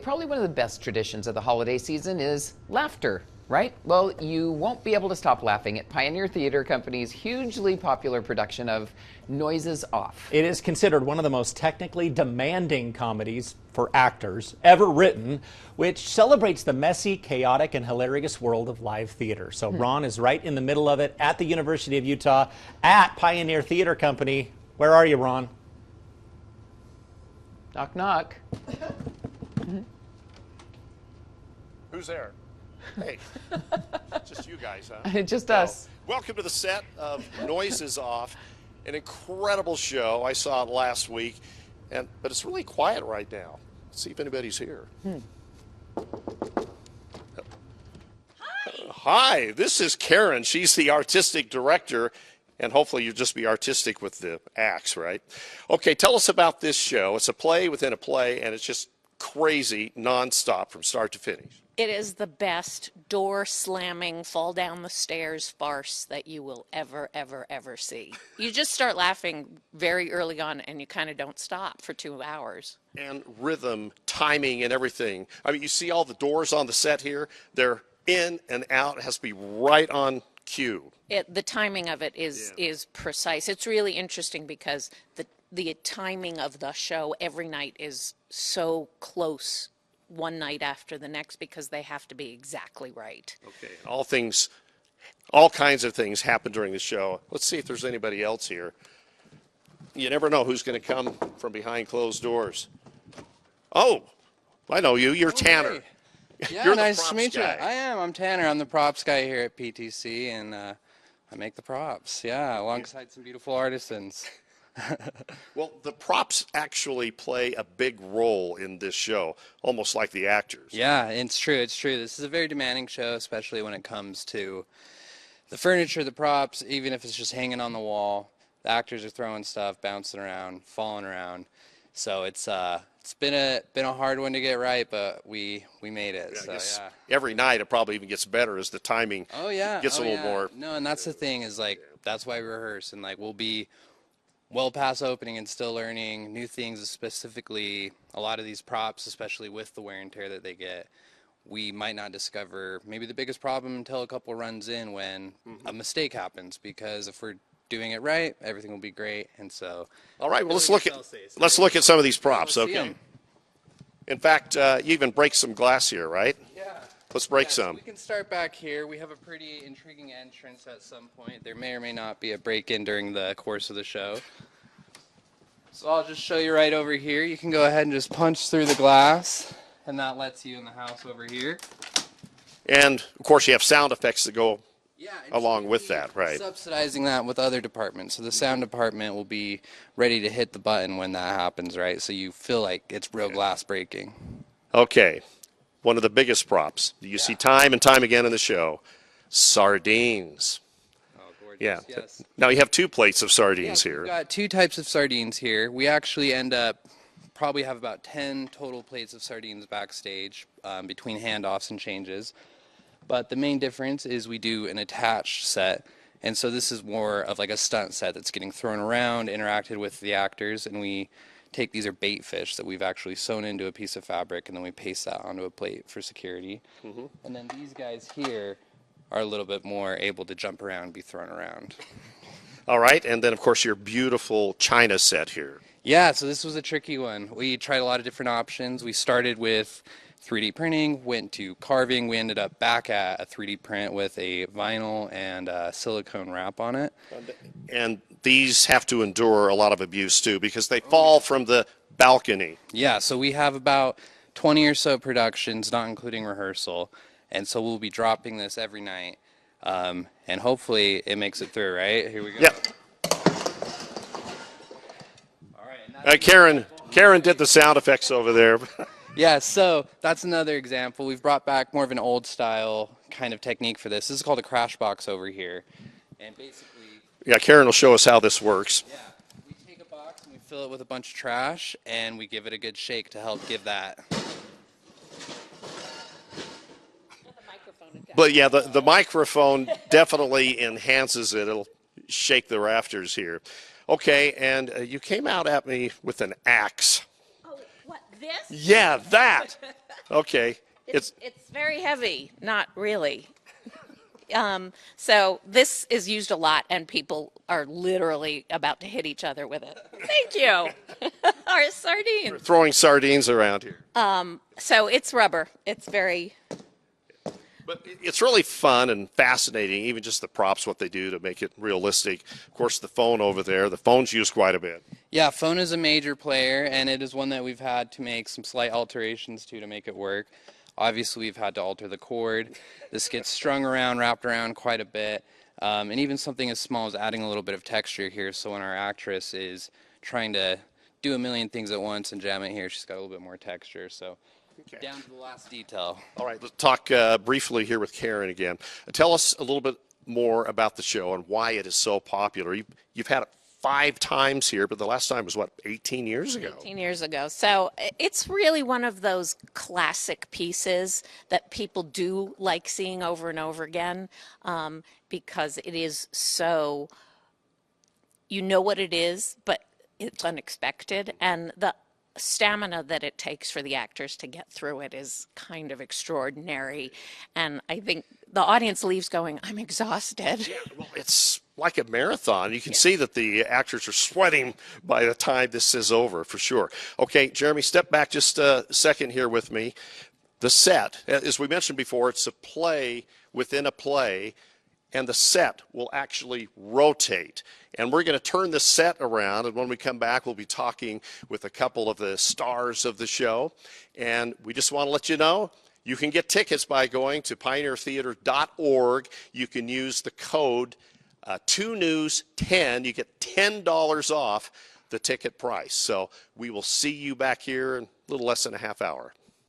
Probably one of the best traditions of the holiday season is laughter, right? Well, you won't be able to stop laughing at Pioneer Theatre Company's hugely popular production of Noises Off. It is considered one of the most technically demanding comedies for actors ever written, which celebrates the messy, chaotic, and hilarious world of live theater. So Ron is right in the middle of it at the University of Utah at Pioneer Theatre Company. Where are you, Ron? Knock, knock. Who's there? Hey, just you guys, huh? Just us. Welcome to the set of Noises Off, an incredible show. I saw it last week, but it's really quiet right now. Let's see if anybody's here. Hi, this is Karen. She's the artistic director, and hopefully you'll just be artistic with the acts, right? Okay, tell us about this show. It's a play within a play, and it's just crazy nonstop from start to finish. It is the best door-slamming, fall-down-the-stairs farce that you will ever, ever, ever see. You just start laughing very early on, and you kind of don't stop for 2 hours. And rhythm, timing, and everything. I mean, you see all the doors on the set here. They're in and out. It has to be right on cue. The timing of it is precise. It's really interesting because the timing of the show every night is so close one night after the next because they have to be exactly right. Okay, all kinds of things happen during the show. Let's see if there's anybody else here. You never know who's going to come from behind closed doors. Oh, I know you. You're Tanner. Yeah, You're the nice to props meet you. guy. I am. I'm Tanner. I'm the props guy here at PTC, and I make the props. Yeah, alongside some beautiful artisans. Well, the props actually play a big role in this show, almost like the actors. Yeah, it's true. It's true. This is a very demanding show, especially when it comes to the furniture, the props, even if it's just hanging on the wall. The actors are throwing stuff, bouncing around, falling around. So it's been a hard one to get right, but we made it. Yeah, so yeah. Every night it probably even gets better as the timing gets a little more. No, and that's the thing is like that's why we rehearse and like we'll be well past opening and still learning new things, specifically a lot of these props, especially with the wear and tear that they get. We might not discover maybe the biggest problem until a couple runs in when a mistake happens, because if we're doing it right, everything will be great. And so, all right, well, let's look at some of these props. Okay. In fact, you even break some glass here, right? Yeah. Let's break So some. we can start back here. We have a pretty intriguing entrance at some point. There may or may not be a break-in during the course of the show. So I'll just show you right over here. You can go ahead and just punch through the glass, and that lets you in the house over here. And, of course, you have sound effects that go Yeah, along with that, right? Subsidizing that with other departments. So the sound department will be ready to hit the button when that happens, right? So you feel like it's real glass breaking. Okay. One of the biggest props you see time and time again in the show, sardines. Oh, gorgeous. Yeah. Yes. Now you have 2 plates of sardines here. We've got 2 types of sardines here. We actually end up probably have about 10 total plates of sardines backstage between handoffs and changes. But the main difference is we do an attached set. And so this is more of like a stunt set that's getting thrown around, interacted with the actors, and these are bait fish that we've actually sewn into a piece of fabric, and then we paste that onto a plate for security. And then these guys here are a little bit more able to jump around and be thrown around. All right, and then, of course, your beautiful China set here. Yeah, so this was a tricky one. We tried a lot of different options. We started with 3D printing, went to carving. We ended up back at a 3D print with a vinyl and a silicone wrap on it. And these have to endure a lot of abuse, too, because they fall from the balcony. Yeah, so we have about 20 or so productions, not including rehearsal. And so we'll be dropping this every night. And hopefully it makes it through, right? Here we go. Yep. All right. Karen did the sound effects over there. Yeah, so that's another example. We've brought back more of an old style kind of technique for this. This is called a crash box over here. And basically... Yeah, Karen will show us how this works. Yeah, we take a box and we fill it with a bunch of trash, and we give it a good shake to help give that. But yeah, the microphone definitely enhances it. It'll shake the rafters here. Okay, and you came out at me with an axe. Oh, what, this? Yeah, that. Okay. It's very heavy, not really. So this is used a lot, and people are literally about to hit each other with it. Thank you. Our sardines. Throwing sardines around here. So it's rubber. It's very... But it's really fun and fascinating, even just the props, what they do to make it realistic. Of course, the phone over there, the phone's used quite a bit. Yeah, phone is a major player, and it is one that we've had to make some slight alterations to make it work. Obviously, we've had to alter the cord. This gets strung around, wrapped around quite a bit, and even something as small as adding a little bit of texture here, so when our actress is trying to do a million things at once and jam it here, she's got a little bit more texture, so down to the last detail. All right, let's talk briefly here with Karen again. Tell us a little bit more about the show and why it is so popular. You've had it 5 times here, but the last time was, what, 18 years ago? 18 years ago. So it's really one of those classic pieces that people do like seeing over and over again, because it is so, you know what it is, but it's unexpected, and the stamina that it takes for the actors to get through it is kind of extraordinary. And I think the audience leaves going, I'm exhausted. Yeah, well, it's like a marathon. You can see that the actors are sweating by the time this is over, for sure. Okay, Jeremy, step back just a second here with me. The set, as we mentioned before, it's a play within a play, and the set will actually rotate. And we're going to turn the set around, and when we come back, we'll be talking with a couple of the stars of the show. And we just want to let you know, you can get tickets by going to pioneertheater.org. You can use the code 2news10. You get $10 off the ticket price. So we will see you back here in a little less than a half hour.